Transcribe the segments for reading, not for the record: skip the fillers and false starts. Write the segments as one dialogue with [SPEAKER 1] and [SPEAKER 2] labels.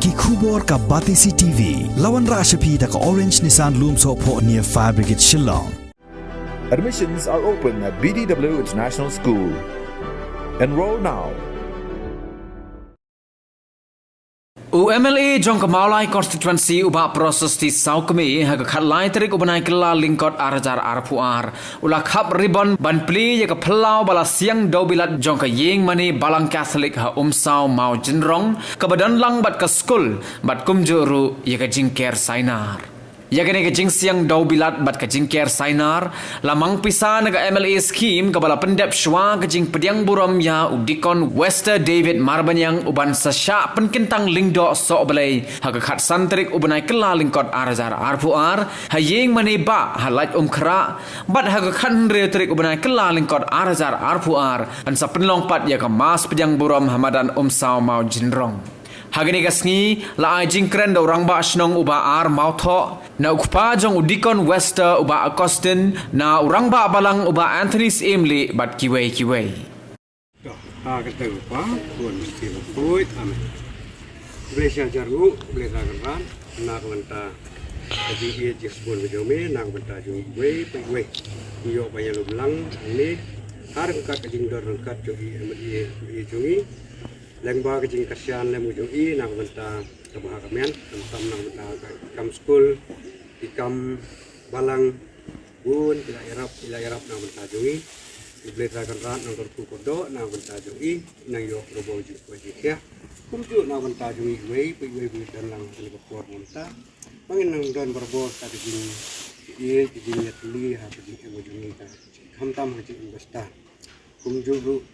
[SPEAKER 1] Ki khubor ka Batisi TV. Lawan Rashapi da ka Orange Nissan Lumso po near Fire Brigade Shillong.
[SPEAKER 2] Admissions are open at BDW International School. Enroll now.
[SPEAKER 3] UMLA jong Kemaulai constituency uba proses di Saukmi haga khatlai tarik ubanai kela lingkot arajar arpuar ula khap ribbon ban pli ya ka plau bala siang dobilat jong ka ying mani balang Catholic ha umsau mau jinrong ka badan lang bat ka school bat kumjuru ya ka jingker sainar ya kene ka jing siang dobilat bat ka jingker sainar lamang pisa naga MLA scheme ka bala pendep shwa ka jing pediang buram ya udikon Wester David Marbanyang uban sasya penkintang lingdo so balai ha ka khat santrik ubanai kela lingkot arajar arpuar ha ying mani ba halat khra bat ha ka khan re trik ubanai kela lingkot arajar arpuar an sa penlong pat ya ka mas pediang buram hamadan umsau mau jinrong Hagini gasngi la ajing kren do rangba asnong uba ar mautho na ukpa jong udikon Wester uba Agustin na urangba balang uba Anthony's Emily bat kiwei
[SPEAKER 4] kata upa tuan mesti berpuit amin Malaysia jargu boleh rakan nak menta jadi ia jisbon bejome nak menta jong wei iyo banyak belang ini har kat jing dor kat jogi i jongi lengba kejing kasian lemu jogi nak menta kabah kamian tam nak menta kam school ikam balang bun ila irap nak menta jogi boleh rakan nang korku kodo nak menta jogi nang yo robo jogi ya kumju nak menta jogi wei dan lang ke por menta mangin nang don berbo ta kejing i kejing ya tuli ha kejing emo jogi ka hamtam kejing investa kumju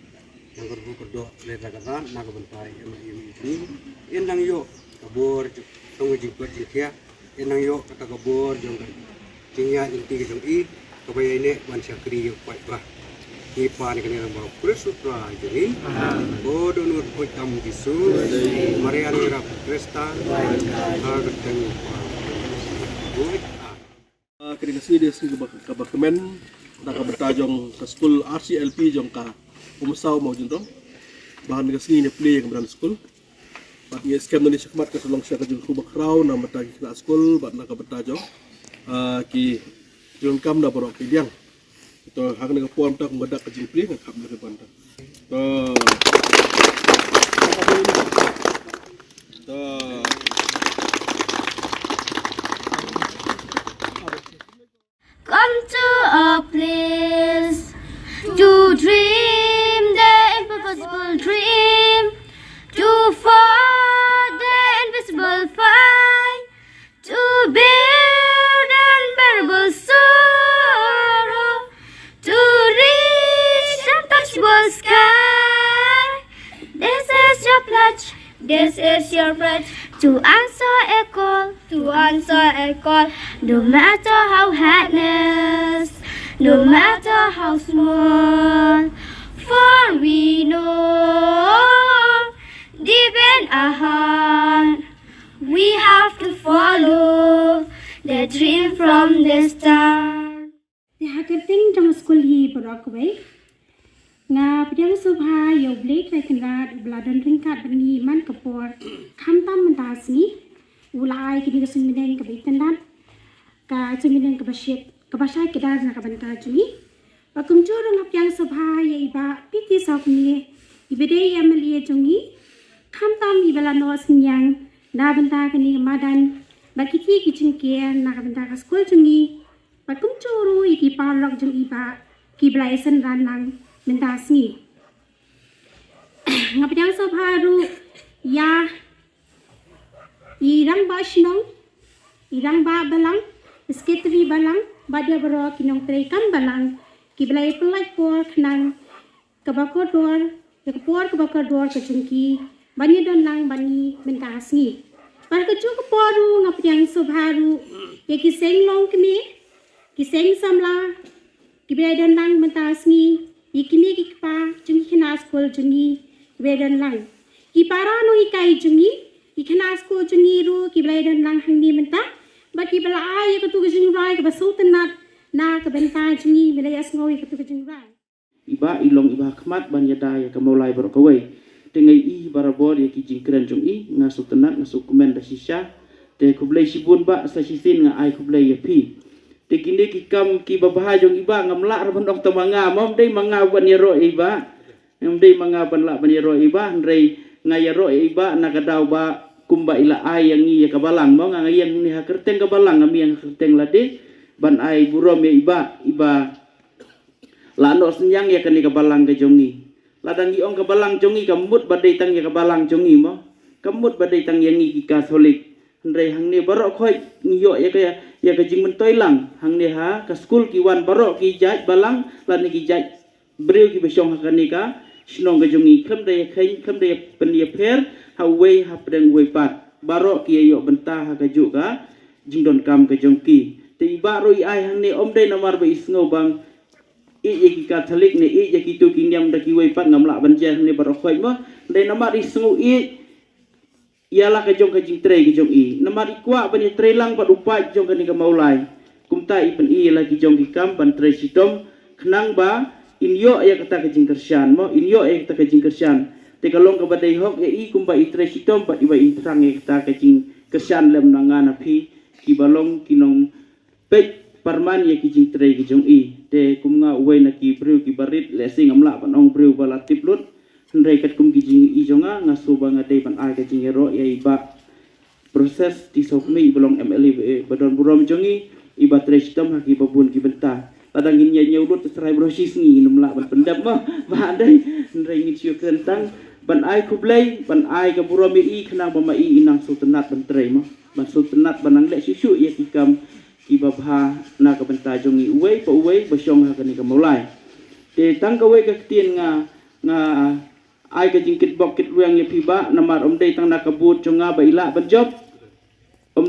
[SPEAKER 4] yang kodo boleh rakan nak menta ini nang yo kabor tong jingkot ya nang yo kata kabor jong tingnya inti jong i kabaya ini wan syakri yo kwai bah ipan kene nang Kristus jadi bodo nur hitam bisu Maria nira Krista agateng
[SPEAKER 5] kini kasih dia sih kemen nak bertajong ke school RCLP jong ka umsau mau jendong bahan kasih ini play yang berada school bat ngi scam Indonesia kemat ke selong sia ke jung kubak raw na matagi ke school bat nak bertajong ki jung kam da borok kidiang itu hak nega puam tak mengadak ke jing play ngakap dari banda
[SPEAKER 6] Come to a place to dream the impossible dream, to fight the invisible fight, to bear the unbearable sorrow, to reach the untouchable sky. This is your pledge, this is your pledge, to answer a call, no matter how hardness, no matter how small, for we know deep in our heart we have to follow the dream from the start.
[SPEAKER 7] The hacketing trong school hi Broadway nga pediang subha yo blake lai kanrat bladon ringkat bangi man kapor khamtam mantasni ulai kini kesemiden kebitandan ka semiden kebasyet kebasai kedar na kabanta juni pakum juru ngapiang subha ya iba piti sakni ibede yamali jongi khamtam ibala no sinyang na banta kini madan bakiti kicingke na kabanta ka school jongi pakum juru iki parlok jong iba kiblai sen ranang mentasni ngapiang subha ru ya irang ba shnong irang ba balang sketri balang badia baro kinong treikan balang kiblai pelai por khnang kabakor dor kabakor dor kachungki bani don lang bani mentasni par kachu ko poru ngapiang subharu ye ki seng long kni ki seng samla kiblai don lang mentasni ikini kikpa jungi khina school jungi wedan lang ki parano ikai jungi ikana school jungi ru ki bladan lang hangni menta ba ki bala ay ka tu jungi rai ka basutan na ka benta jungi bilaya sngoy ka tu jungi rai
[SPEAKER 8] iba ilong iba khmat ban yada ya ka molai bor ka wei tengai I barabor ya ki jingkran jong I ngasu tenat ngasu komen da sisha te kublai sibun ba sa sisin nga ai kublai ya pi te kini ki kam ki babah jong iba ngamla rabon ong tamanga mom dei manga ban yero iba dei manga ban la ban yero iba ndrei ngayero iba nakadaw ba kumba ila ay yang iya kabalang mo nga yang ni hakerteng kabalang ami yang hakerteng lade ban ay burom ya iba lano senyang ya kani kabalang ke jongi ladang iong kabalang jongi kamut badai tang ya kabalang jongi mo kamut badai tang yang i katolik ndrei hang ni barok khoi ngiyo ya ka jing mentoi lang hang ni ha ka school ki wan barok ki jaj balang lan ki jaj breu ki besong hakani ka snong ka jongi kham dai khain kham dai penia pher hawei hapdeng wei pat barok ki yo bentah ha ka ju ka jingdon kam ka jongki te baro I ai hang ni om dai namar ba isngo bang I ki katolik ni I ki tu ki nyam da ki wei pat ngamla banjah ni barok khoi mo dai namar isngo I ialah ka jong ka jing trei ki jong I namar ikwa bani trei lang pat upai jong ka ni ka maulai kumta I pen I la ki jong ki kam ban trei sitom khnang ba inyo ya kata ka jing kersian mo inyo ya kata ka jing kersian te kalong ka badai hok ya I kumba I trei sitom pat iba intrang ya kata ka jing kersian lem nangana phi ki balong kinong pek parman ya ki jing trei ki jong I te kumnga uwei na ki breu ki barit le sing amla pan ong breu bala tiplut ndrei kat kum ki jing I jonga ngasu ba ngadei pan ai ka jing ero ya iba proses ti sokmi belong MLE badon burom jongi iba trei sitom ha ki babun ki benta padang in nya ulut serai brosis ngi numla ban pendap mah ba dai ndrei ngi ciu kentang ban ai kublai ban ai ka burom I khnang ba mai inang sultanat ban trei mah ban sultanat banang le susu ya ki kam ki babha na ka benta jongi uwei pa uwei basyong ha ka ni ka mulai te tang ka wei ka tien nga ai ka jingkit bok kit ruang ya piba namar dei tang nakabut jonga ba ila ban job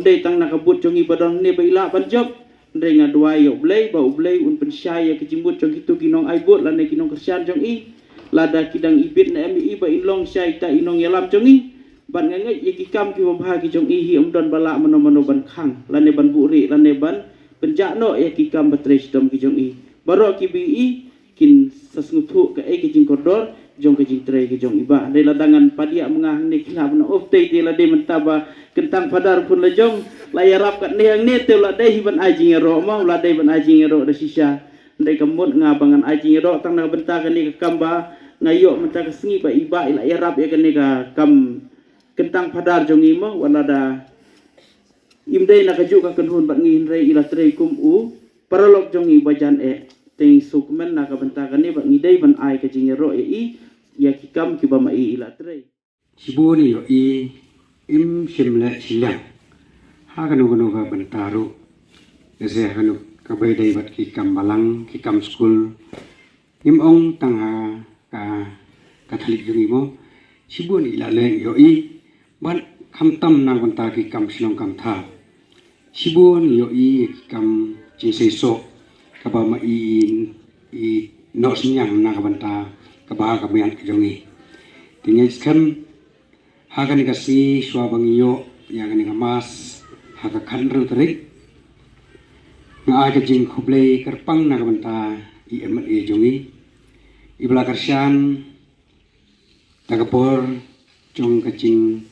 [SPEAKER 8] dei tang nakabut jongi badon ne ba ila ban job ndrei nga duai yo blei ba ublei un pensyai ya kijimbut jong itu kinong ai bot la ne kinong kersian jong I lada kidang ibit na mi ba inlong syai ta inong yalam jong I ban ngai ya kikam ki babha ki jong I hi don bala mano ban khang la ne ban buri la ne ban penjakno ya kikam batrei sidom ki jong I baro ki bi I kin sasngutu ka ki jing kordor jong ke jing trei ke jong iba dei ladangan padia mengah ni kila bna ofte ti la dei mentaba kentang padar pun la jong la yarap kat ne ne te la dei ban ajing ro ma la dei ban ajing ro da sisa dei kamut ngabangan ajing ro tang na benta ka ni ka kamba ngayo menta ka sengi ba iba ila yarap ya ka ni ka kam kentang padar jong imo wala da imdei na ka ju ka kenhun bat ngi rei ila trei kum u paralok jong I bajan teng sukmen na ka benta ka ni bat ngi dei ban ai ka jing ro ya kikam ki ba mai ila trei
[SPEAKER 4] sibuni yo I im simle silang ha kanu ka bentaru ese kanu ka bai dei bat kikam balang kikam school im ong tang ha ka katolik juri mo sibuni ila leng yo I ban kham tam na benta kikam silong kam tha sibuni yo I kikam jing seso ka ba mai I no sinyang na ka benta kabaha kamian jongi tinggal skem hagan kasi swabang iyo yang ni mas haga kanru terik nga aga jing kublay kerpang na kabanta IME jongi ibla karsyan tagapor jong kacing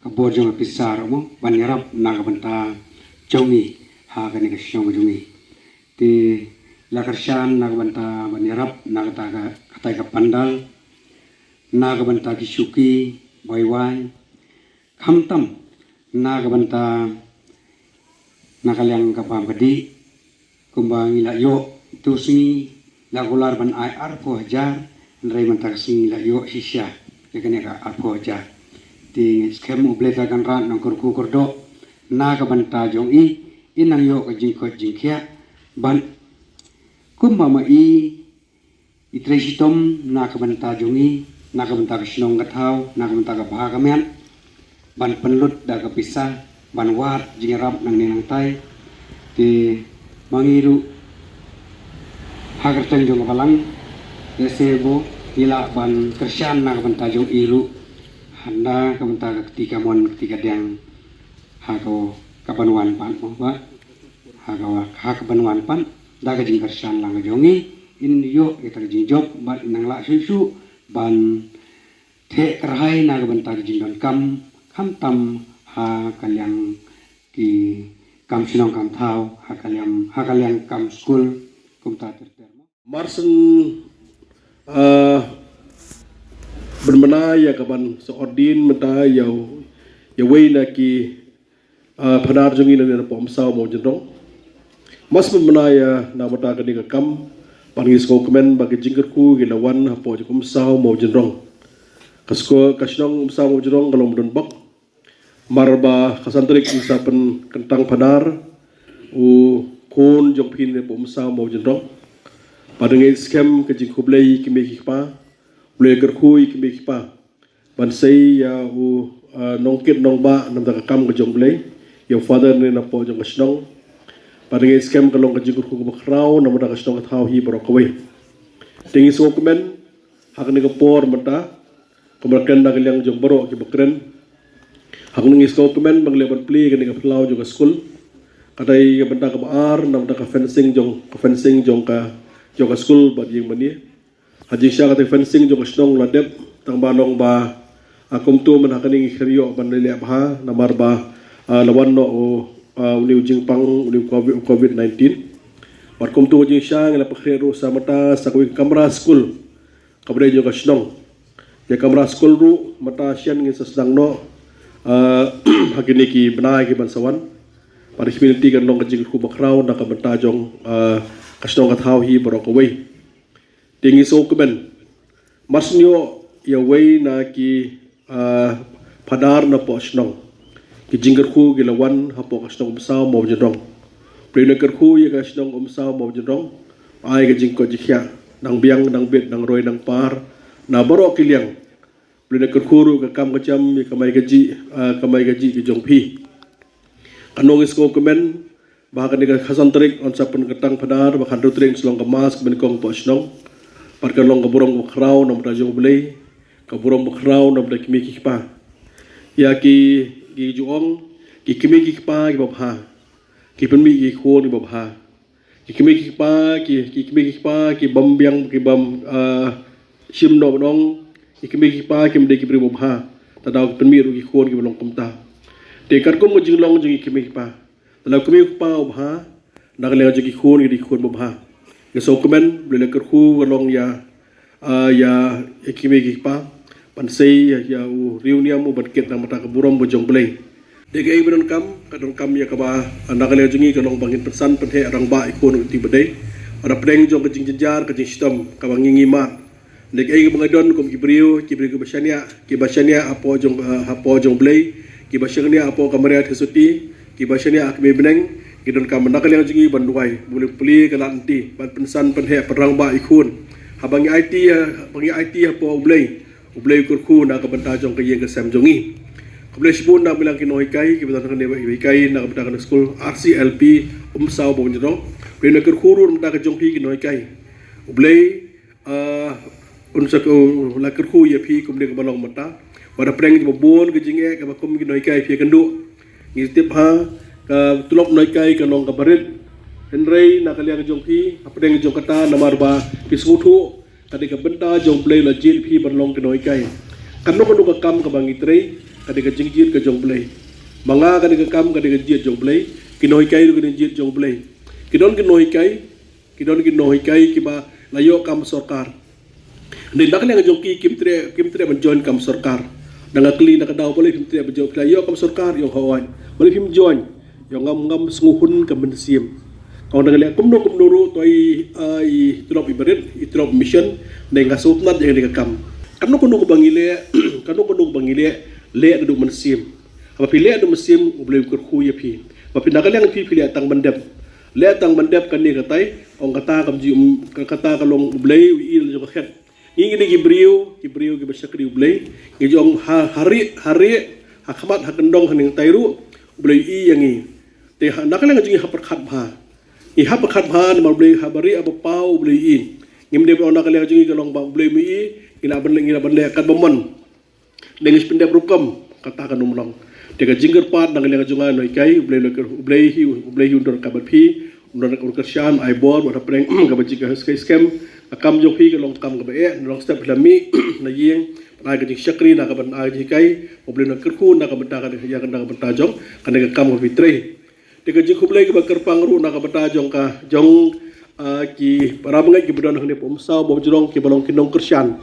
[SPEAKER 4] kabor jong pisar mo banyarap na kabanta jongi hagan ni kasyong jongi ti lakarsyan na kabanta banyarap na katay kapandal na kabanta kisuki bayway kamtam na kabanta nakalyang kapambadi kumbang ilayo tusi lagular ban ay arpo hajar nray mantakasing ilayo sisya kaya ka arpo hajar ti skem ubleta kan ran ng kurku kurdo na kabanta jong I inang yo kajingkot jingkya ban kumbama itrei sitom na kabanta jongi na kabanta kasinong kathaw na kabanta kabaha kamian ban penlut da kapisa ban wat jingarap nang ninang tay ti mangiru hagerteng jong kapalang desebo ila ban kersian na kabanta jong iru handa kabanta ketika mon ketika diang hago kapanuan pan mo ba hago kapanuan pan daga jing kersian lang jongi in yo kita jing job ban nang la susu ban Te kerhai na bentar jinggan kam tam ha kaliang ki kam sinong kam thau ha kaliang kam school kum ta ter
[SPEAKER 5] Marsen bermana ya kaban seordin menta yau ya wei na ki panar jongi na pom sao mo jendong mas bermana ya na mata ka ni kam pangis ko komen bagi jingker ku gilawan hapo kum sao mo jendong kasko kasnong sao mo jendong kalom don bak marba kasantrik isa pen kentang panar u kon jong pin ne pom sao mo jendong padang scam ke jing kublai ki me ki pa ble ker kui ki me ki pa ban sei ya u nongkit nong ba nam da kam ke jong blai your father ne na po jong kasnong padang scam kalong ke jing ku bakrau nam da kasnong thau hi brokoi tingi so komen hak ne ke por mata kemerkan da kaliang jong boro ki bakren hak ne isko komen bang leban pli ke ne ke flau jong school kadai ke benda ke bar nam da ka fencing jong ka school bad yang mani haji sya kata fencing jong snong ladep tang balong ba akum tu man hakaning khriyo ban le ba namar ba lawan no uni ujing pang uni covid 19 bar kum tu ujing sya ngala pakhero samata sakui kamera school kabre jong snong ya kamera school ru mata sian ngi sasdang no hakini ki benai ki bansawan pada community kan long kajing ku bakrau na kabenta jong kasnong kathau hi brokaway tingi so kuben masnyo ya way na ki padar na po snong ki jingger ku gilawan hapo kasnong umsaw mo jendong prina ker ku ya kasnong umsaw mo jendong ay ka jing ko jikya nang biang nang bit nang roy nang par na baro kiliang prina ker kuru ka kam kacham ya kamay gaji ki jong pi kanong isko kumen bahkan dengan khasan terik on sapen ketang padar bahkan rutring selong kemas kemenkong posnong parkan long keburong bakrau nom rajong belai keburong bakrau nom da kimi kipa ya ki juong ki kimi kipa ki babha ki penmi ki khon ki babha ki kimi kipa ki bambiang ki bam sim no nong ki kimi kipa ki mde ki bri babha tadaw penmi ru ki khon ki bolong kumta tekar ko mo jinglong jingi kimi kipa dalam kami kupa ubha nak lewat jadi khun jadi khun ubha ngesau kemen boleh kerhu galong ya kimi kipa pansei ya reunion mu berket nama tak keburom bojong belai dekai benon kam ya kaba nak lewat jadi galong bangin pesan penhe orang ba ikon uti bedai ada pedeng jong kejing jejar kejing sistem kabang ngingi mat dekai mengadon kom kibriu ke basania apo jong belai ke basania apo kamera tesuti kibasya akme beneng kidon kam nakal yang jingi banduai boleh peli kala nanti ban pensan penhe perang ba ikun habangi IT apa ublei kurku na ka banta jong kayeng ka sam jongi kublei sibun na bilang kinoi kai ki banta ne kai na ka banta ka school RCLP umsaw bo njro rena kurku ru banta ka jong pi kinoi kai ublei unsa ko la kurku ya pi kumde ka balong mata pada preng bo bon ka jinge ka bakum kinoi kai pi kandu ngitip ha ka tulok noi kai ka long ka barit henrei na kaliang jong pi apdeng jong kata namar ba kismutu kadi ka benta jong play la jil pi barlong ka noi kai kanno ka kam ka bangitrei kadi ka jingjit ka jong play manga kadi ka kam kadi ka jit jong play kinoi kai ka jit jong play kidon ki noi kai ki ba layo kam sarkar ni nak kaliang jong ki kimtre ban join kam sarkar dengan kli nak daw boleh pimtre bejo klayo kam sarkar yo hawan boleh pim join yo ngam senguhun ka mensim kau nak lihat kumno ru toi ai trop ibarat trop mission dengan sutnat yang dikam kanu bangile le adu mensim apa pilih adu mensim boleh kurku ya pi apa nak lihat pi pilih tang mendep le tang mendep kan ni katai ong kata kam ji kata kalong boleh il jo khet ini gibriu ki basakri ublei ngejong hari hakamat hakendong haning tairu ublei I yangi te nakala ngajing haperkhat bha I haperkhat bha nama ublei habari apa pau ublei I ngimde ba nakala ngajing kalong ba ublei mi ila banle kat bomon dengis pendep rukam kata kan umlong te ka jingger pat nakala ngajing noi kai ublei undur kabat pi Menurut kerjaan ibor wada preng kabaji ka scam akam jong pi ka long kam ka be long step lami na yeng na ka jing syakri na ka ban aji kai problem na kerku na ka benta ka ya ka benta jong ka ka kam ka fitre de ka jing kublai ka bakar pangru na ka benta jong ka jong ki para bangai ki budan hne pom saw bo jrong ki balong kinong kerjaan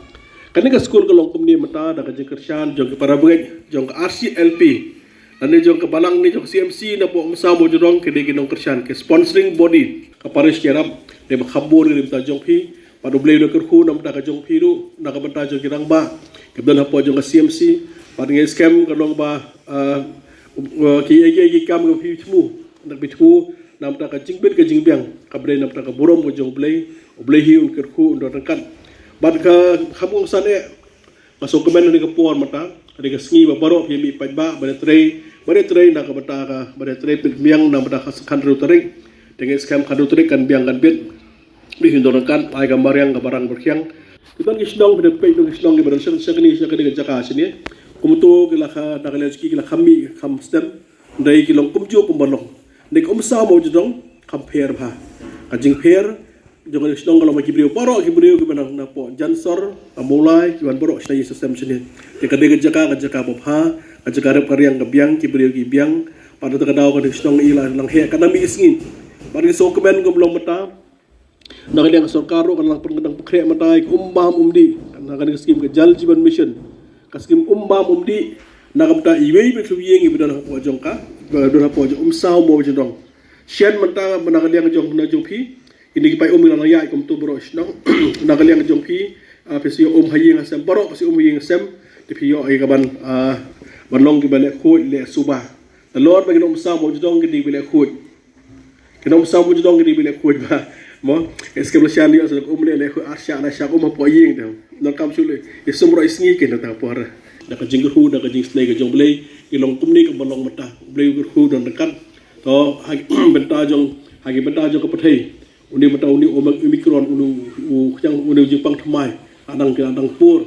[SPEAKER 5] kan ka school ka long kumni mata da ka jing kerjaan jong ki para bangai jong ka RCLP ane jong ke balang ni jong CMC na po masa mo jong ke degi nong kersian ke sponsoring body ka paris kerap de bakhabur ni ta jong phi padu blay do kerhu nam ta ka jong phi ru na ka banta jong kirang ba ke dan ha po jong ka CMC pad nge scam ka long ba ki ege kam ka phi chmu nak bi chmu nam ta ka jingbet ka jingbiang ka blay nam ta ka borom mo jong blay hi un kerhu ndo kan bad ka khamung sane masuk kemen ni ka por mata ada kesini baru pmi pajba pada tray nak bata ka pada tray pemiang nak bata kandu terik dengan skam kandu terik kan biang kan bit dihindorkan ai gambar yang barang berkiang kita kisdong pada pe dong kisdong pada sekni sekni jaka sini kumtu kila ka nakalski kila kami kam stem dai kilong kumju pembalong nek umsa mau jodong compare ba kajing pair jangan sedang kalau bagi beliau parok beliau ke benang napo jansor amulai kiwan borok saya sistem sini jika dia kerja bobha kerja rep karyang kebiang ki beliau ki biang pada terkadau kan sedang ilah lang he kan mi isngin pada so kemen ko belum mata nak dia sorkaro kan lang pengendang pekre mata umbam umdi kan skim ke jal jiban mission kaskim umbam umdi nak mata iwei betu yengi bedan po jongka bedan po umsau mo jodong sian mata benang dia jong na jongpi ini kipai umil lang yai kum tu boros nang nagaliang jongki pesio haying asem borok pesio haying asem tipio ay kaban banlong ki bale khoi le suba the lord bagi nom sa mo jong ki bale khoi kinom sa mo jong ki bale khoi ba mo eskem sian li asal umle le khoi arsya na sya ko mo poying dem no kam sule isum ro isngi ki na por da ka jinggu hu da ka jing snake jong bale ilong kumni ka banlong mata bale hu don dekat to benta jong hagi benta jong ka pathai uni mata uni omikron unu yang uni jipang thamai adang pur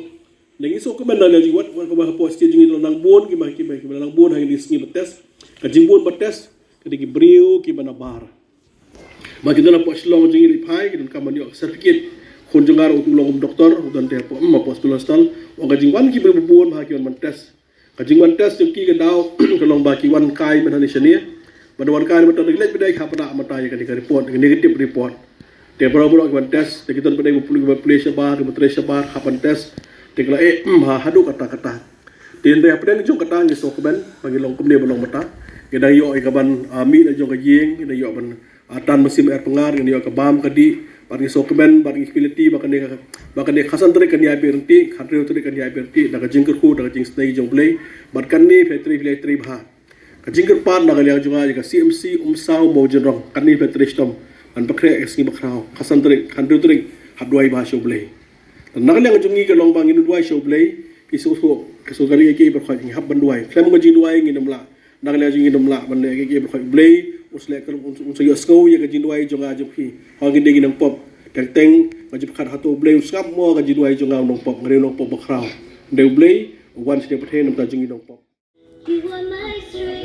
[SPEAKER 5] lengi so kemen na lagi wat ko ba po stage ngi nang bon ki nang bon ha ni sngi betes ka jingbon betes ka digi brio ki bana bar ma ki dana po slong jingi li phai ki kam ni certificate khon jangar utu long doktor udan te po ma hospital o ka jingwan ki bon ha ki on test ka jingwan test ki ka daw ka long ba ki wan kai man ni shania pada warga ni betul lagi bedai khapana mata ya kan report negative report te bro kan test te kita bedai play sabar betre sabar hapan test te kala hadu kata tin re apden jong kata ni so keban bagi long kumne balong mata kita yo kaban mi na jong kajing kita yo ban atan mesin air pengar kita yo ka bam kadi bagi so keban bagi ability bahkan ni khasan tere kan ya berhenti khatre tere kan ya berhenti daga jingker ku daga jing snai jong play barkan ni factory bha kajingker pan na kaliang juga jika CMC umsau mau jenrong kani petristom an bakre esngi bakrao khasan trik khandru trik hadwai ba show play na kaliang jungi ke long bang inu dwai show play kiso kali ke berkhoi hab bandwai klem ko jindwai ngi namla na kaliang jungi namla ban ke berkhoi play usle ke unsayo sko ye ke jindwai jonga juphi hangi degi nang pop teng majib khat hato play usap mo ke jindwai jonga nong pop ngre nong pop bakrao de play wan side pathe nam ta jungi nong pop
[SPEAKER 6] You are my strength.